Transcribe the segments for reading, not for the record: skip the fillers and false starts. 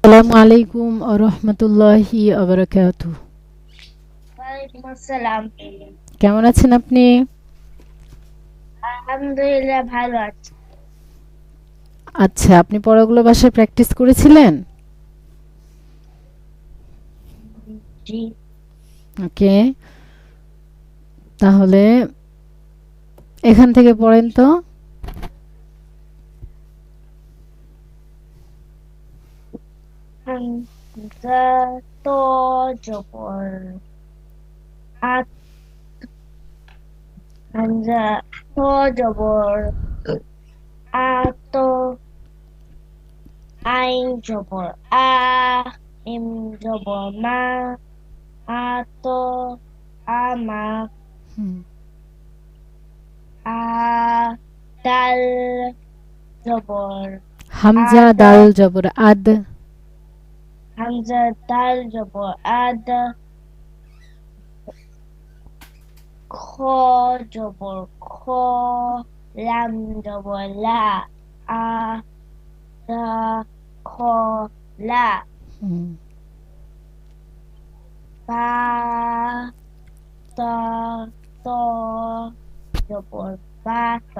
আসসালামু আলাইকুম ওয়া রাহমাতুল্লাহি ওয়া বারাকাতুহু। ওয়ালাইকুম আসসালাম। কেমন আছেন আপনি? আলহামদুলিল্লাহ ভালো আছি। আচ্ছা, আপনি পড়াগুলো বাসায় প্র্যাকটিস করেছিলেন? জি। ওকে, তাহলে এখান থেকে পড়েন তো। হামজা তো জবর আত হামজা তো জবর আত আইন জবর ইম জবর আত আমা হুম। আ দাল জবর হামজা আদ দাল জবর আদ। হামজা দাল জবর আদ খ জবর খ লাম জবর লা আ দা খ লা হুম। বা তা ত জবর বা ত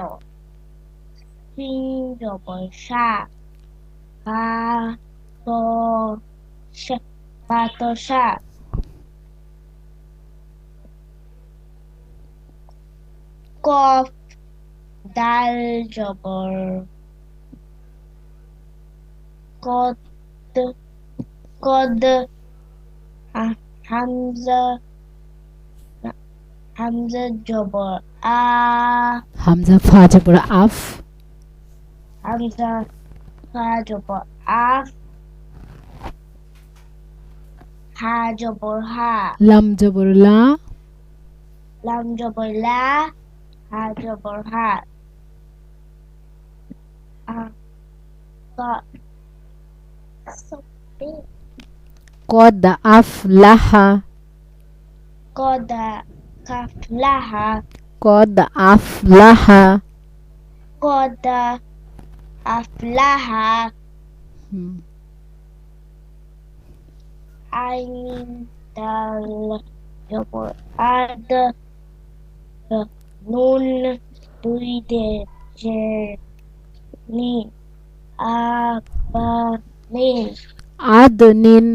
সিন জবর সা বা ত সা বা ত সা কফ দাল জবর কদ কদ হামজা হামজা জবর হামজা ফা জবর আফ। হামজা ফা জবর আফ হা জবর হা লাম জবর লা। লাম জবর লা হা জবর হা আ কা কদ আফ লাহা। কদা কাফ লাহা কদ আফ লাহা। কদা আফলাহা হুম। আইন দাল জবর আদ নুন দুই দেশের নিন আবা নিন আদ নিন।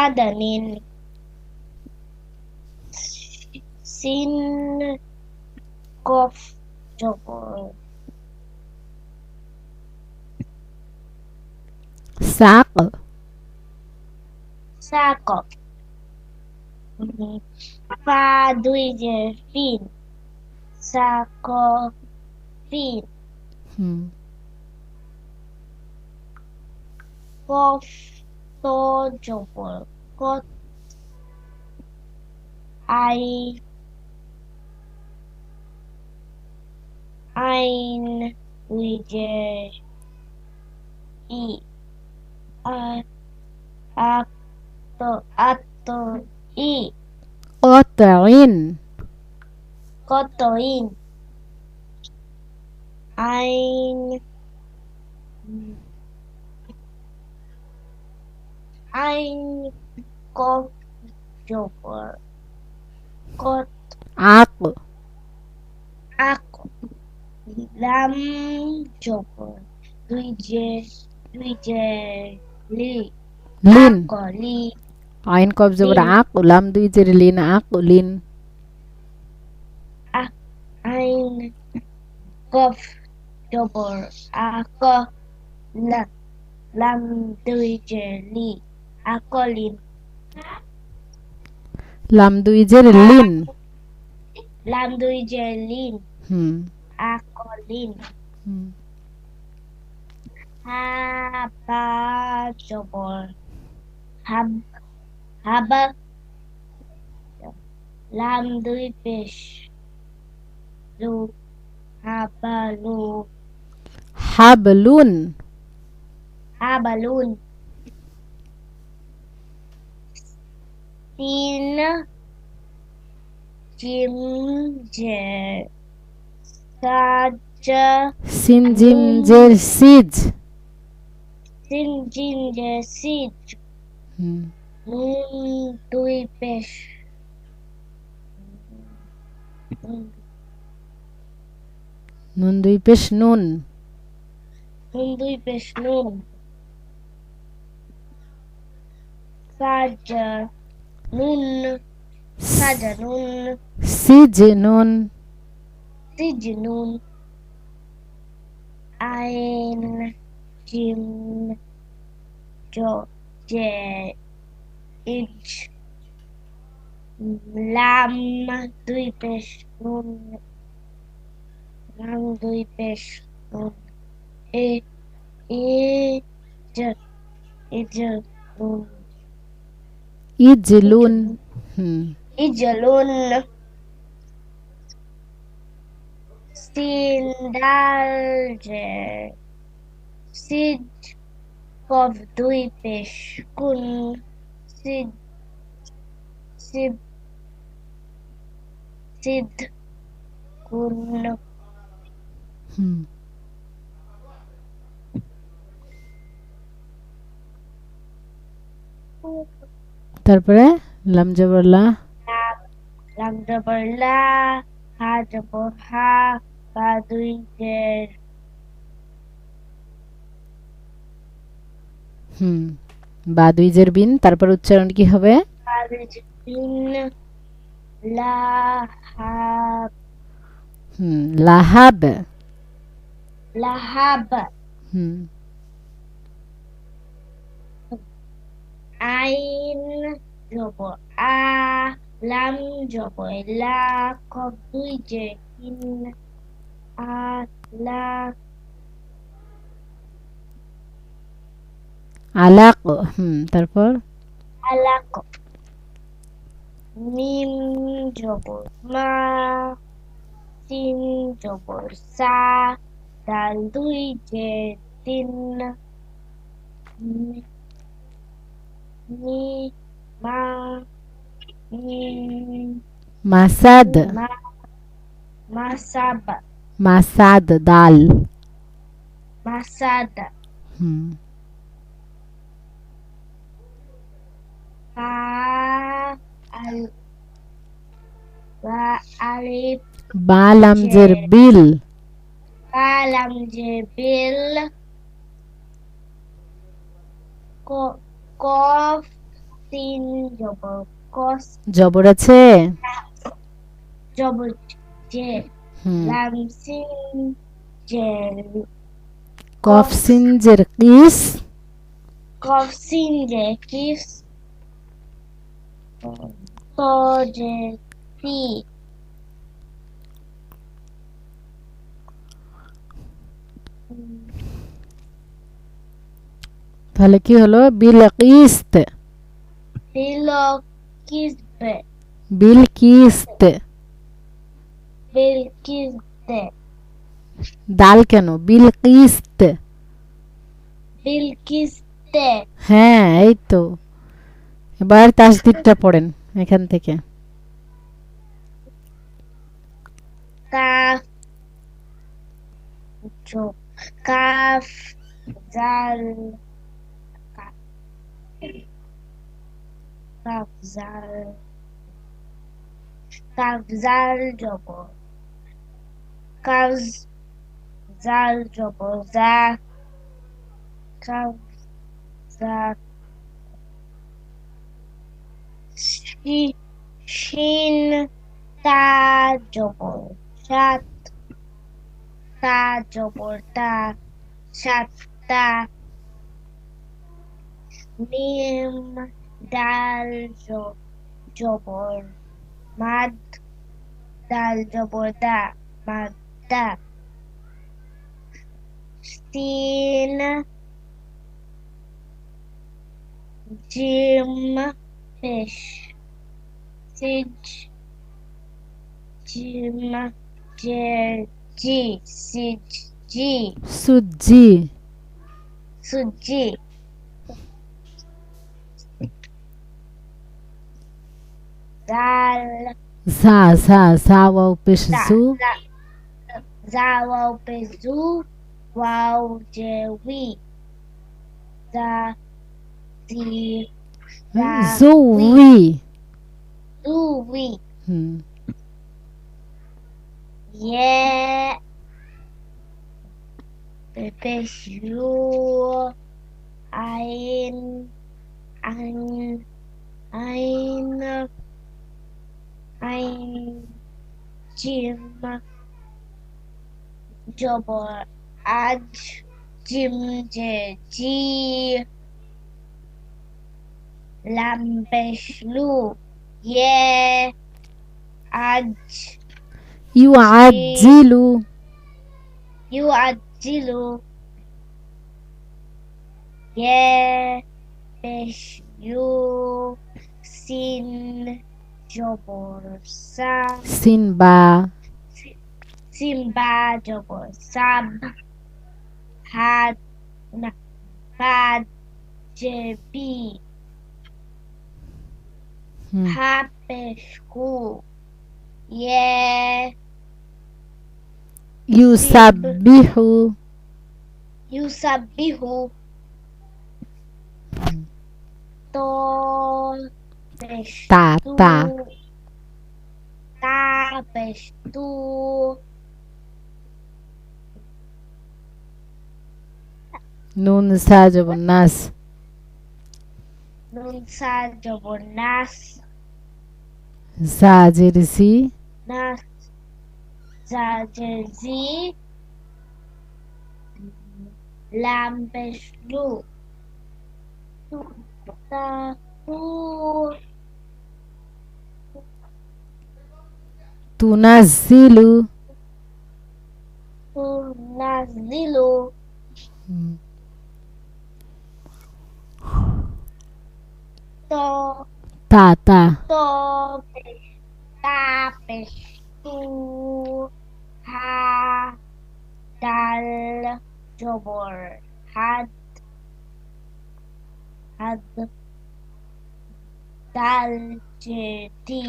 আদানিন সিন কফ জবর সাক। সাক ফা দুই যে ফিন সাক ফিন হুম। কফ তো জবর কত আই আইন দুই যে ই আত আত ই কতইন। কত ইন আইন আইন কফ জবর কত আক। আক লাম জবর দুই যে লি লিন। আকলি আইন কব জবর লিন আক লাম দুই জের লিন আক লিন। আক আইন কফ জবর আক লা লাম দুই যে লি আকলিন লাম দুই জের লিন। লাম দুই যে লিন হুম। আকলিন হুম। হাবা জবর হাব হাবা লাম দুই পেশ লু হাবালু হাবলুন। হাবালুন তিন জিম জে সাজ সিন জিম নুন জের সিজ। সিন জিন যে সিজ হুম নুন দুই পেশ নুন নুন দুই পেশ নুন দুই পেশ নুন সাজা নুন সাজা নুন সিজ নুন সিজ নুন আইন জিম জো জে ইজ লাম দুই পেশ নুন লাম দুই পেশ নুন এ ইজ ইজ নুন ইজলুন হুম ইজলুন সিন ডাল জে সিজ কফ দুই পেশ কুন সিদ সিদ সিদ কুন হুম তারপরে লাম জবর লা লাম জবর লা হা জবর হা বা দুই জের হুম বা দুই জের বিন তারপর উচ্চারণ কি হবে বা দুই জের বিন লা হা হুম লাহাব লাহাব হুম আইন জবর আ লাম জবর লা কফ দুই জের ইন আ লা আলাক তারপর আলাক মিম জবর মা সিন জবর সা দাল দুই জের তিন মি মি মা মিম মাসাদ মা মাসাব মাসাদ দাল মাসাদ হুম বা আল বা আলিফ বা লাম জের বিল বা লাম জে বিল কফ সিন জবর কস জবর আছে জবর জে হুম লাম সিন জের কফ সিন জের কিস কফ সিন জে কিস তো জে সি তাহলে কি হলো বিল কিস্ত বিলো কিসবে বিল কিস্ত বিল কিসবে দাল কেন বিল কিস্ত বিল কিসতে হ্যাঁ এই তো এবার তাসদিদটা পড়েন এখান থেকে কাফ জো কাফ জাল কাফ জাল কাফ জাল জবর কাফ জাল জবর জা কাফ জা শিন তা জবর সাত তা জবর তা সাতটা মিম ডাল জবর মাদ ডাল জবর দা মাদ্দা সিন জিম পেশ সিজ জিম জের জি সিজ জি সুজি সুজি জাল ঝা ঝা ঝা ওয়াও পেশ জা জু জা জা ওয়াও পেশ জু ওয়াও জে উই za zi ra wi জুই zuwi হুম ye pepesh yu ain ain ain ain jim jabor aj jim je ji lam pesh lu ye aj ইউআজ্জিলু yu'ajjilu ye pesh yu sin jabor sa সিনবা simba jabor sab had na bad jebi hmm ha pesh hu ye ইউসাব্বিহু yusabbihu to pesh তা tu তা ta pesh tu নুন সা জবর নাস nun sa jabor nas জা জের জি nas za jerzi lam pesh lu ta tu তুনাজ্জিলু tu nazilu hmm to তা তা to pesh ta pesh tu ha dal jabor had had dal jeti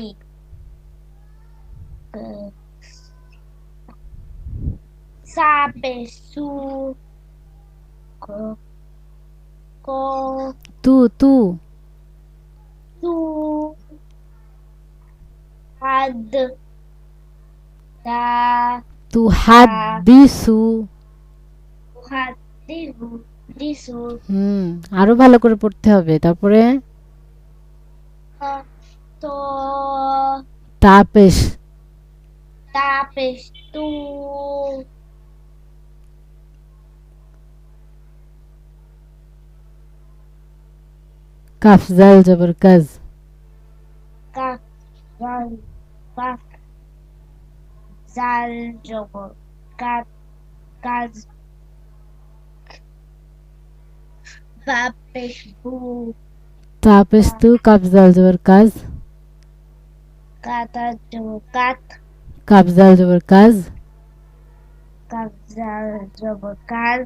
sa pesh su ko ko তু তু tu had da তুহাদ্দিসু hadihu disu হুম আরো ভালো করে পড়তে হবে তারপরে to Tapesh ta pesh tu calf জাল জবর কাজ ka zal kaf zal jabor kat kaz va pesh bu Tapesh তু কাফ জাল জবর কাজ kata jabor kat কাফ জাল জবর কাজ kaf zal jabor kaz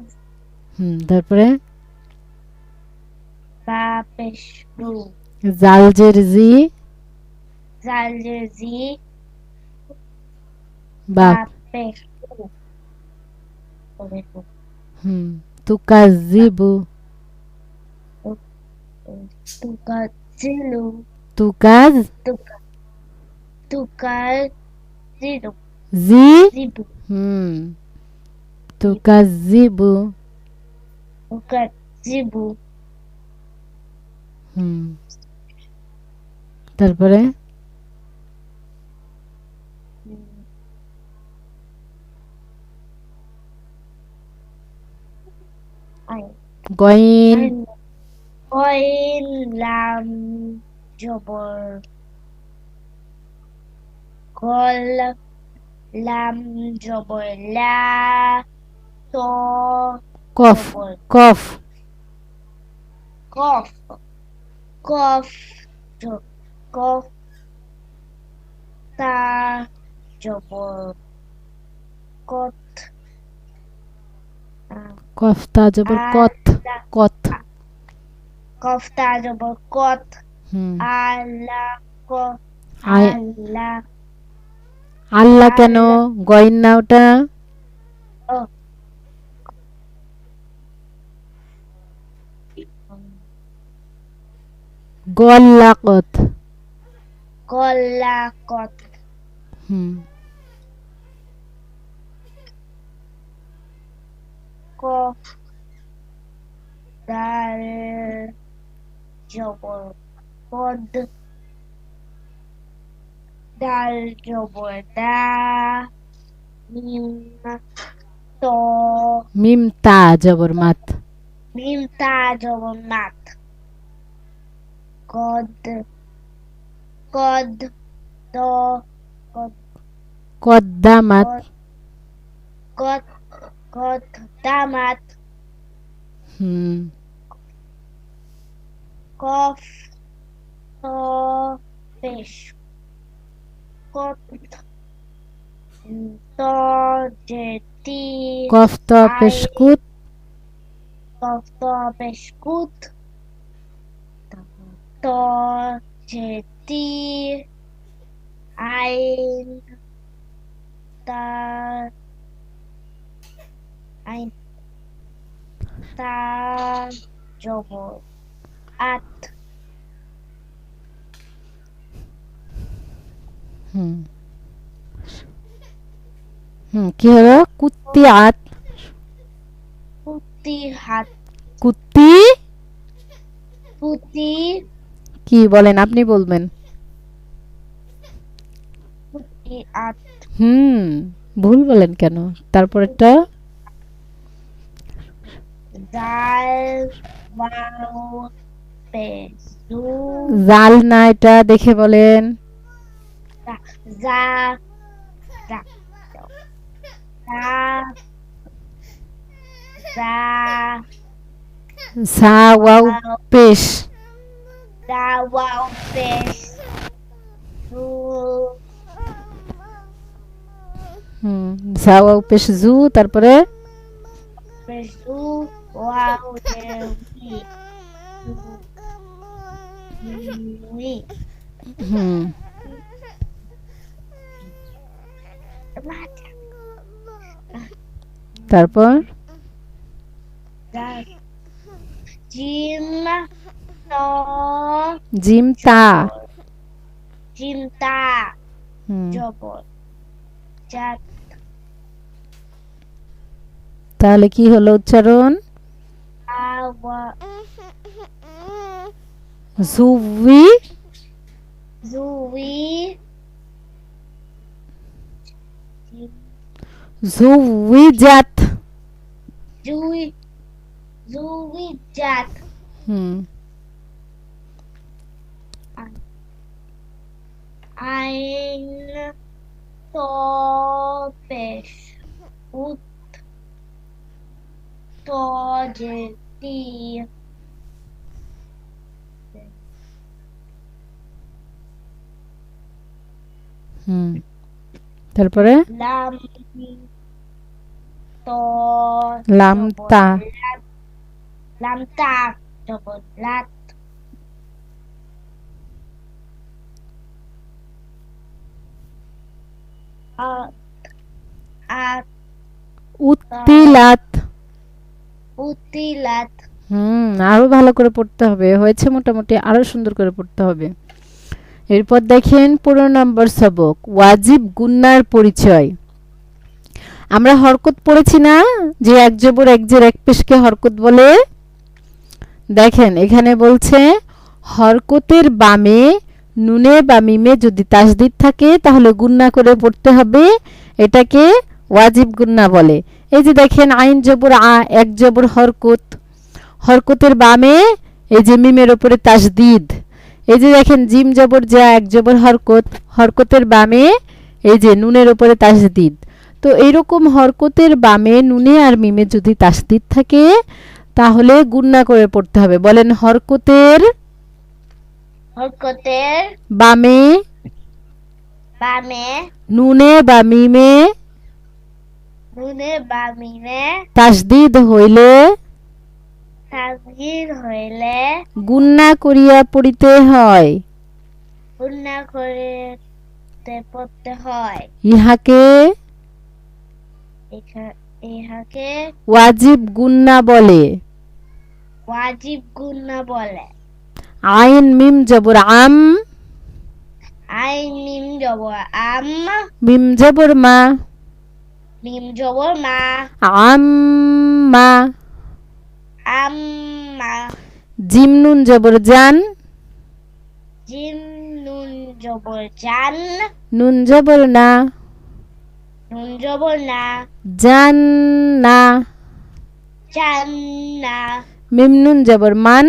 তারপরে va pesh bu জাল জের জি zal jerzi বাপ va pesh bu তুকাজিবু tukazilu তুকাজ tuka tukazilu জি zibu তুকাজিবু tukazibu তারপরে গইন Oin lam jabor kol lam jabor la to cough jabor cough kof kof kof ta jabor kot কফতা জবর কত কত kofta jabor kot হুম ala ko আয় ala আল্লাহ কেন আল্লাহ। গইন না ওটা oh গল্লাকত। গলাকত, হুম কফ দাল জবর কদ, দাল জবর দা, মিম ত, মিম তা জবর মাত। মিম তা জবর মাত, কদ কদ দ, কদ কদ্দামাত। কদ কদ দামাত, হুম কফ ত পেশ, কত ত জেতি, কফ ত আই পেশকুত। কফ ত পেশকুত, ত জেতি, আইন তা, আইন তা জবর আত, হুম কি হলো? কুত্তি আত। পুতি হাত, কুত্তি পুতি কি বলেন? আপনি বলবেন। পুতি আত, হুম ভুল বলেন কেন? তারপরেরটা জাল ওয়াও পেশ, জু জাল না, এটা দেখে বলেন। জা জা জা জা, সা ওয়াও ওয়াও পেশ। জা ওয়াও পেশ, জু হুম সা ওয়াও পেশ জু। তারপরে পেশ জু, ওয়াও জেউই, জু উই, হুম তারপর জিম ত জিম তা। জবর, জিম তা হুম জবর জাত, তাহলে কি হলো উচ্চারণ? আওয়া জুবি জুই, জুবিজাত। জুই জুই জাত, হুম আইন ত পেশ, উত ত জেতি, হুম তারপরে লাম ত লাম জবর তা। লাত, লাম তা জবর লাত, আ আত উত্তিলাত। উতিলাত, আরো ভালো করে পড়তে হবে। হয়েছে মোটামুটি, আরো সুন্দর করে পড়তে হবে। এরপর দেখেন 15 নম্বর সবক, ওয়াজিব গুন্নার পরিচয়। আমরা হরকত পড়েছি না, যে এক জবর এক জের এক পেশকে হরকত বলে। দেখেন এখানে বলছে হরকতের বামে নুনে বা মিমে যদি তাসদিদ থাকে তাহলে গুন্না করে পড়তে হবে, এটাকে ওয়াজিব গুন্না বলে। এই যে দেখেন আইন জবর আ, এক জবর হরকত, হরকতের বামে এই যে মিমের উপরে তাসদিদ। এই যে দেখেন জিম জবর যা, এক জবর হরকত, হরকতের বামে এই যে নুনের উপরে তাসদিদ। তো এইরকম হরকতের বামে নুনে আর মিমে যদি তাসদিদ থাকে তাহলে গুন্না করে পড়তে হবে। বলেন হরকতের হরকতের বামে বামে নুনে বা মিমে নুনে বা মিমে তাসদিদ হইলে তাসগীর হইলে গুন্না করিয়া পড়িতে হয়। গুন্না করে পড়তে হয়। ইহাকে ইহাকে ওয়াজিব গুন্না বলে। ওয়াজিব গুন্না বলে। আইন মিম জবর আম, আইন মিম জবর আম, মিম জবর মা, মিম জবর মা, আম্মা, আম্মা, জিম নুন জবর জান, জিম নুন জবর জান, নুন জবর না, নুন জবর না, জান্না, জান্না, মিম নুন জবর মান,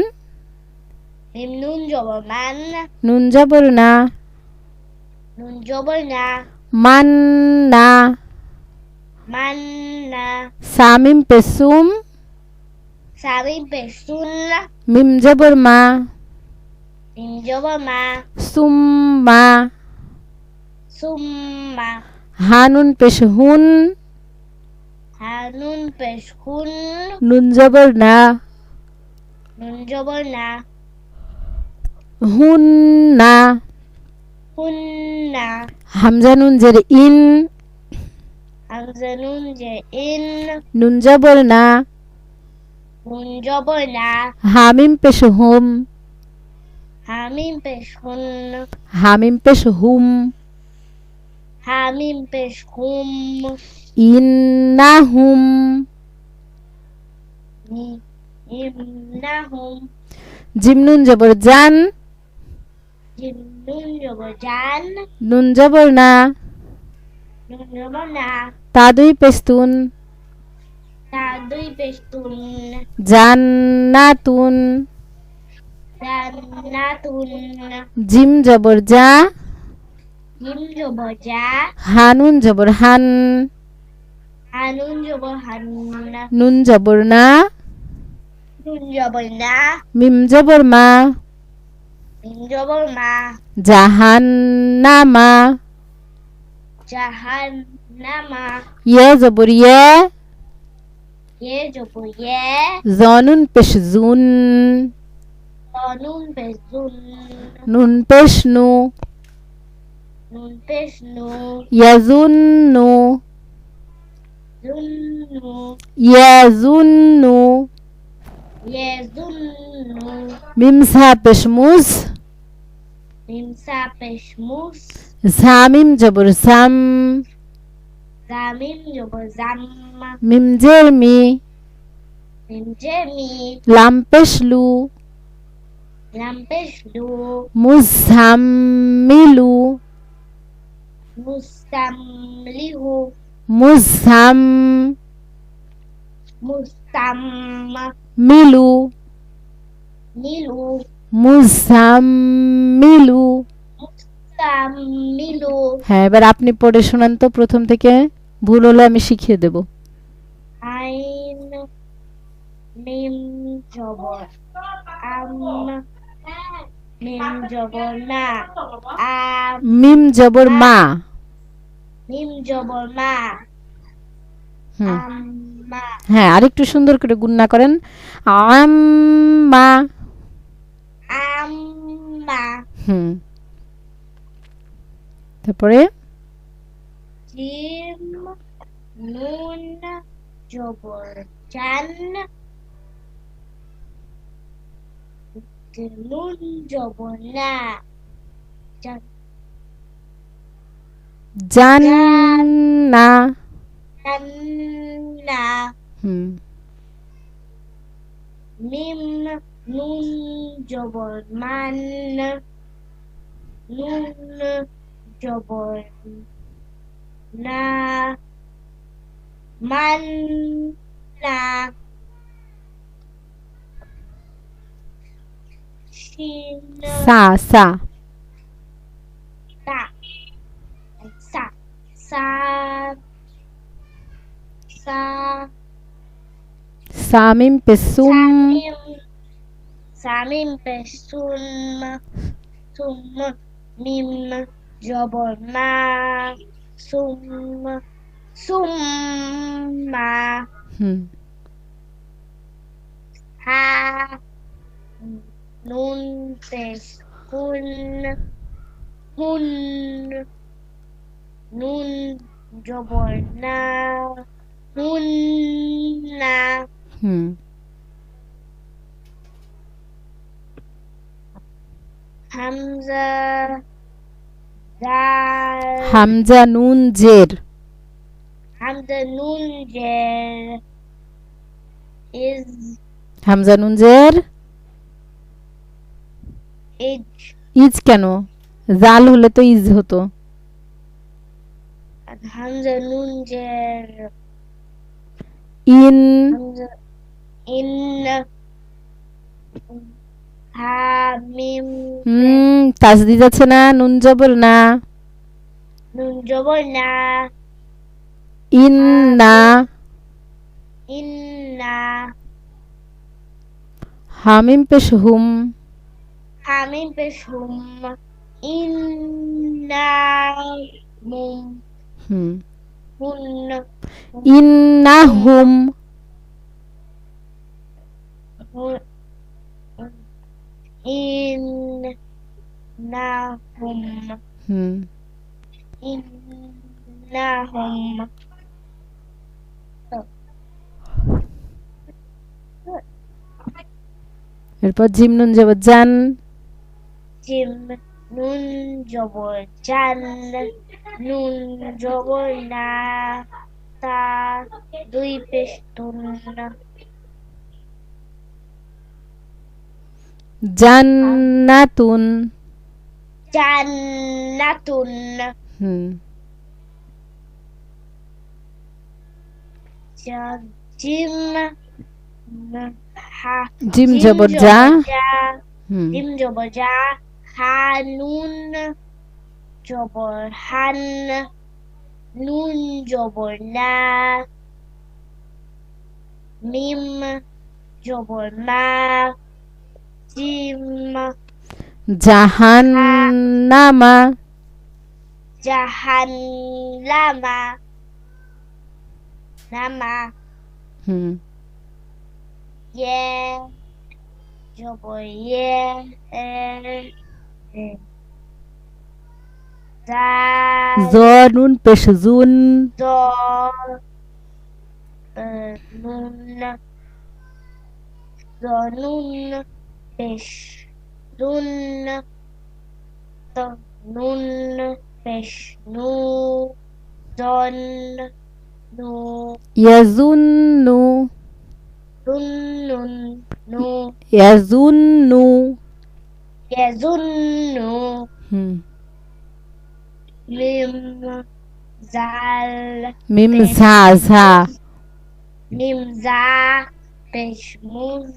মিম নুন জবর মান, নুন জবর না, নুন জবর না, মান্না, মান্না, সামিম পেসুম, সামিম পেশুন, মিম জবর মা, মিম জবর মা, সুম্মা, সুম্মা, হানুন পেশ হুন, হানুন পেশহুন, নুন জবর না, নুন জবর না, হুন্না, হুন্না, হামজা নুন জের ইন, হামজা নুন যে ইন, নুন জবর না, নুন জবর না, হামিম পেশ হুম, হামিম পেশহুন, হামিম পেশ হুম, হামিম পেশহুম, ইন্নাহুম, ইন্নাহুম, জিম নুন জবর জান, জিম নুন জবর জান, নুন জবর না, নুন জবর না, তাদুই পেস্তুন, তা দুই পেশতুন, জান্নাতুন, জান্নাতুন, জিম জবর জা, জিম জবর জা, হানুন জবর হান, হানুন জবর হান, নুন জবর না, নুন জবর না, মিম জবর মা, মিম জবর মা, জাহান্নামা, জাহান্নামা, ইয়ে জবর ইয়ে, ইয়ে জবর ইয়ে, জনুন পেশ জুন, নুন পেশুন, নুন পেশ নু, নুন পেশনু, ইয়াজুন্নু, জুন্নু, ইয়াজুন্নু, ইয়েজুন্নু, মিম সা পেশ মুজ, মিমসা পেশমুস, জামিম জবর জাম, জামিম জবর জাম, মিম জের মি, মিম জেমি, লাম পেশ লু, লাম পেশলু, মুজাম্মিলু, মুস্তামলিহু, মুজাম, মুস্তামিলু, মিলু, মুজাম্মিলু। মুস্তামিলু, হ্যাঁ, এবার আপনি পড়ে শোনান তো প্রথম থেকে, ভুল হলে আমি শিখিয়ে দেব। আইন মিম জবর আম, মিম জবর না, আম, মিম জবর মা, মিম জবর মা, হুম, আম্মা, হ্যাঁ, আরেকটু সুন্দর করে গুণনা করেন। আম্মা, আম্মা, হুম, তারপরে জিম নুন জবর জান, নুন জবর না, জান্না, জান্না, হুম, মিম নুন জবর মান, নুন জবর না, মান না, শিন সা সা, তা, সা, সা, সা, সামিম পেসুম, সামিম, সামিম পেশুন, সুম, মিম জবর মা, সুম, সুম্মা, হুম, হা, নুন পেশ হুন, হুন, নুন জবর না, হুন না, হুম, Hamza, Dal, হামজা নুন জের Hamza, Nun, Jer, Is, Hamza নুন জের Ij, ইজ কেন জাল হলে তো ইজ হতো Hamza, Nun, Jer, in Hamza, In, Ha, Mim, Tajdid আছে না নুন জবর না Nun, Jabal, Na, ইন না Inna, হামিম পেশ হুম Hamim, Peshum, Inna, Mum, হুম Hun, ইন্নাহুম Hun, Innahum, হুম Innahum. এরপর জিম নুন জবর জান Jim, Nun, Jabal, Jan, Nun, Jabal, Na, Ta, Dui, Peshtun, জান্নাতুন Jannatun, হুম Jim, Ha, জিম Jim, জবর যা Ja, হুম Jim, Jabal, Ja, Hanun, Jabal, Han, Nun, Jabal, Na, Mim, Jabal, Ma, Jim, জাহান্নামা Jahannama, Nama, হুম Ye, Jabal, Ye, Dal, জ নুন পেশ June Do, Nun, Do, Nun, Pesh, Dun, Do, Nun, Pesh, Nu, Don, Nu, ইয়াজুন্নু Dun, Nun, Nu, ইয়াজুন্নু Yazunnu, hmm Mim, Zal, meme Pesh, Jha Jha Mim, Za, Pesh, Muz,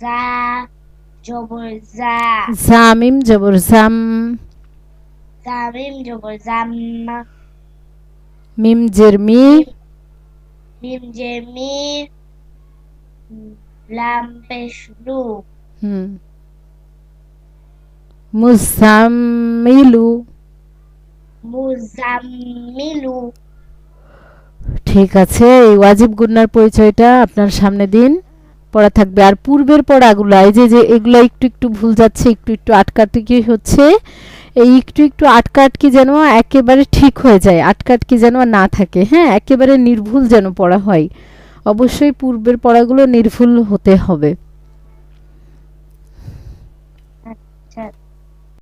Za, Jabal, Za, জামিম জবর জাম Zamim, Jabal, Zam, মিম জের me Mim, Jemi, Lam, Pesh, Lu, হুম মুসাম্মিলু Muzammilu, ঠিক আছে এই ওয়াজিব গুন্নার পরিচয়টা আপনার সামনে দিন পড়া থাকবে আর পূর্বের পড়াগুলো এই যে যে এগুলো একটু একটু ভুল যাচ্ছে একটু একটু আটকাটকি হচ্ছে এই একটু একটু আটকাটকি যেন একেবারে ঠিক হয়ে যায় আটকাটকি যেন আর না থাকে হ্যাঁ একেবারে নির্ভুল যেন পড়া হয় অবশ্যই পূর্বের পড়াগুলো নির্ভুল হতে হবে